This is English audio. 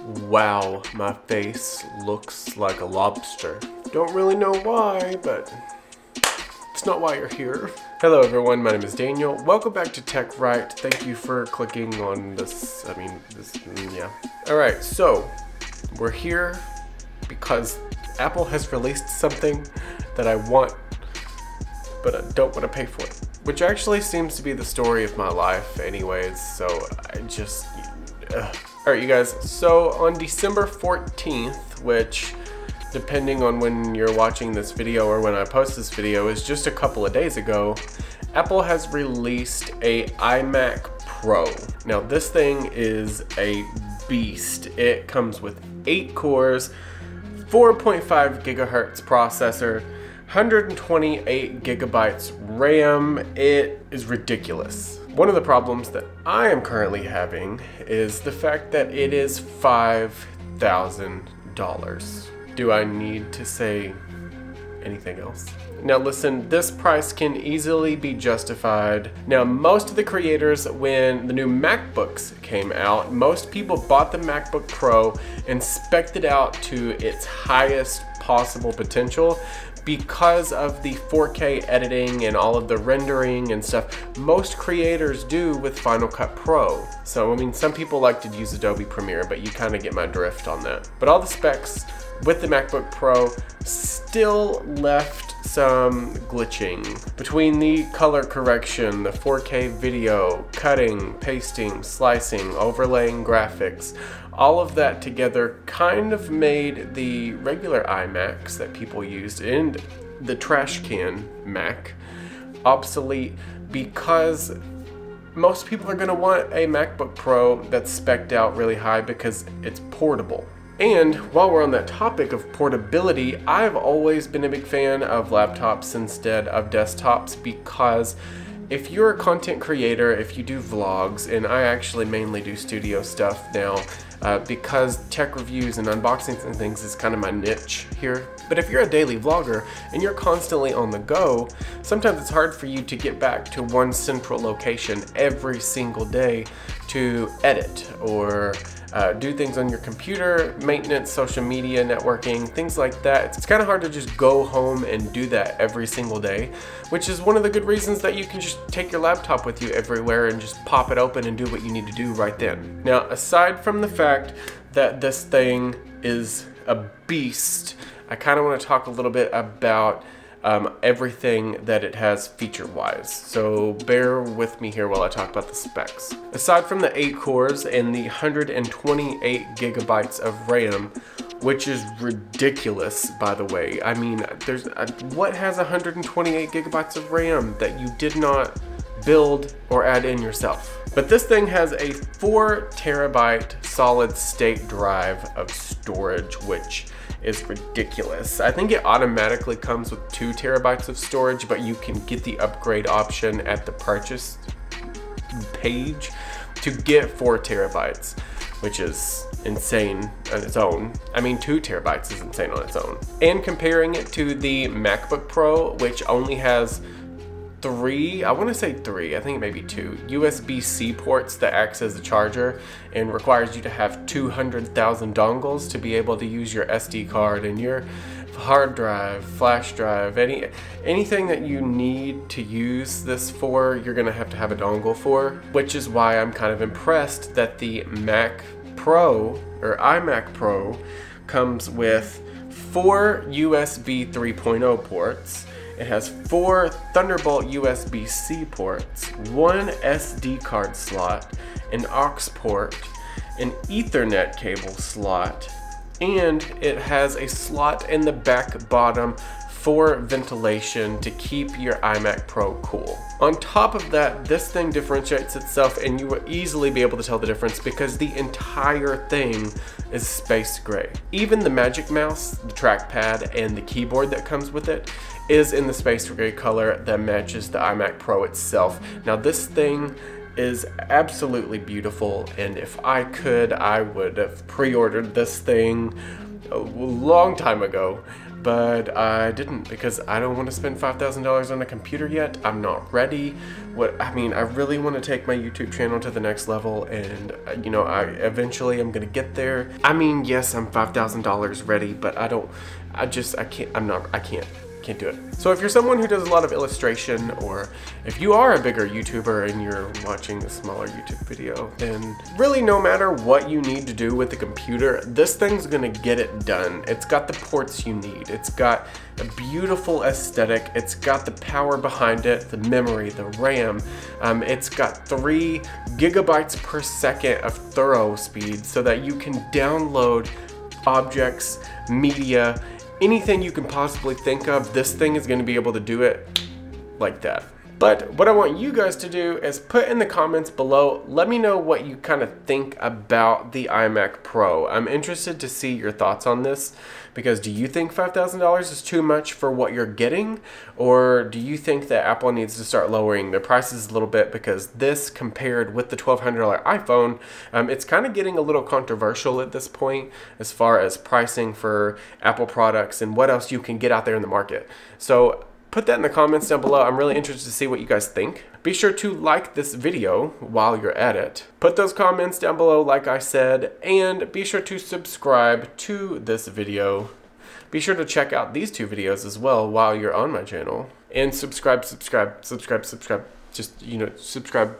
Wow, my face looks like a lobster. Don't really know why, but it's not why you're here. Hello everyone, my name is Daniel. Welcome back to Tech Right. Thank you for clicking on this, yeah. Alright, so we're here because Apple has released something that I want, but I don't want to pay for it. Which actually seems to be the story of my life anyways, so I just... Alright you guys, so on December 14th, which depending on when you're watching this video or when I post this video is just a couple of days ago, Apple has released a iMac Pro. Now this thing is a beast. It comes with 8 cores, 4.5 gigahertz processor, 128 gigabytes RAM. It is ridiculous. One of the problems that I am currently having is the fact that it is $5,000. Do I need to say anything else? Now listen, this price can easily be justified. Now most of the creators, when the new MacBooks came out, most people bought the MacBook Pro and spec'd it out to its highest possible potential because of the 4K editing and all of the rendering and stuff most creators do with Final Cut Pro. So I mean, some people like to use Adobe Premiere, but you kind of get my drift on that. But all the specs with the MacBook Pro still left some glitching. Between the color correction, the 4K video, cutting, pasting, slicing, overlaying graphics, all of that together kind of made the regular iMacs that people used and the trash can Mac obsolete, because most people are going to want a MacBook Pro that's spec'd out really high because it's portable. And while we're on that topic of portability, I've always been a big fan of laptops instead of desktops, because if you're a content creator, if you do vlogs, and I actually mainly do studio stuff now, because tech reviews and unboxings and things is kind of my niche here. But if you're a daily vlogger and you're constantly on the go, sometimes it's hard for you to get back to one central location every single day to edit or do things on your computer, maintenance, social media, networking, things like that. It's kind of hard to just go home and do that every single day, which is one of the good reasons that you can just take your laptop with you everywhere and just pop it open and do what you need to do right then. Now, aside from the fact that this thing is a beast, I kind of want to talk a little bit about everything that it has feature-wise. So bear with me here while I talk about the specs. Aside from the 8 cores and the 128 gigabytes of RAM, which is ridiculous, by the way. I mean, what has 128 gigabytes of RAM that you did not build or add in yourself? But this thing has a 4 terabyte solid state drive of storage, which is ridiculous. I think it automatically comes with 2 terabytes of storage, but you can get the upgrade option at the purchase page to get 4 terabytes, which is insane on its own. I mean, 2 terabytes is insane on its own. And comparing it to the MacBook Pro, which only has 3, I want to say 3, I think it may be 2 USB-C ports that acts as a charger and requires you to have 200,000 dongles to be able to use your SD card and your hard drive, flash drive, anything that you need to use this for, you're gonna have to have a dongle for, which is why I'm kind of impressed that the Mac Pro or iMac Pro comes with 4 USB 3.0 ports. It has 4 Thunderbolt USB-C ports, 1 SD card slot, an aux port, an Ethernet cable slot, and it has a slot in the back bottom for ventilation to keep your iMac Pro cool. On top of that, this thing differentiates itself, and you will easily be able to tell the difference because the entire thing is space gray. Even the Magic Mouse, the trackpad, and the keyboard that comes with it is in the space gray color that matches the iMac Pro itself. Now this thing is absolutely beautiful, and if I could, I would have pre-ordered this thing a long time ago. but I didn't because I don't want to spend $5,000 on a computer yet. I'm not ready. I really want to take my YouTube channel to the next level, and you know, I eventually am gonna get there. I mean, yes, I'm $5,000 ready, but I can't do it. So if you're someone who does a lot of illustration, or if you are a bigger YouTuber and you're watching a smaller YouTube video, then really no matter what you need to do with the computer, this thing's gonna get it done. It's got the ports you need. It's got a beautiful aesthetic. It's got the power behind it, the memory, the RAM. It's got 3 gigabytes per second of thorough speed so that you can download objects, media, anything you can possibly think of. This thing is going to be able to do it like that. But what I want you guys to do is put in the comments below, let me know what you kind of think about the iMac Pro. I'm interested to see your thoughts on this, because do you think $5,000 is too much for what you're getting? Or do you think that Apple needs to start lowering their prices a little bit, because this, compared with the $1,200 iPhone, it's kind of getting a little controversial at this point as far as pricing for Apple products and what else you can get out there in the market. So put that in the comments down below. I'm really interested to see what you guys think. Be sure to like this video while you're at it. Put those comments down below like I said, and be sure to subscribe to this video. Be sure to check out these 2 videos as well while you're on my channel. And subscribe. Just, you know, subscribe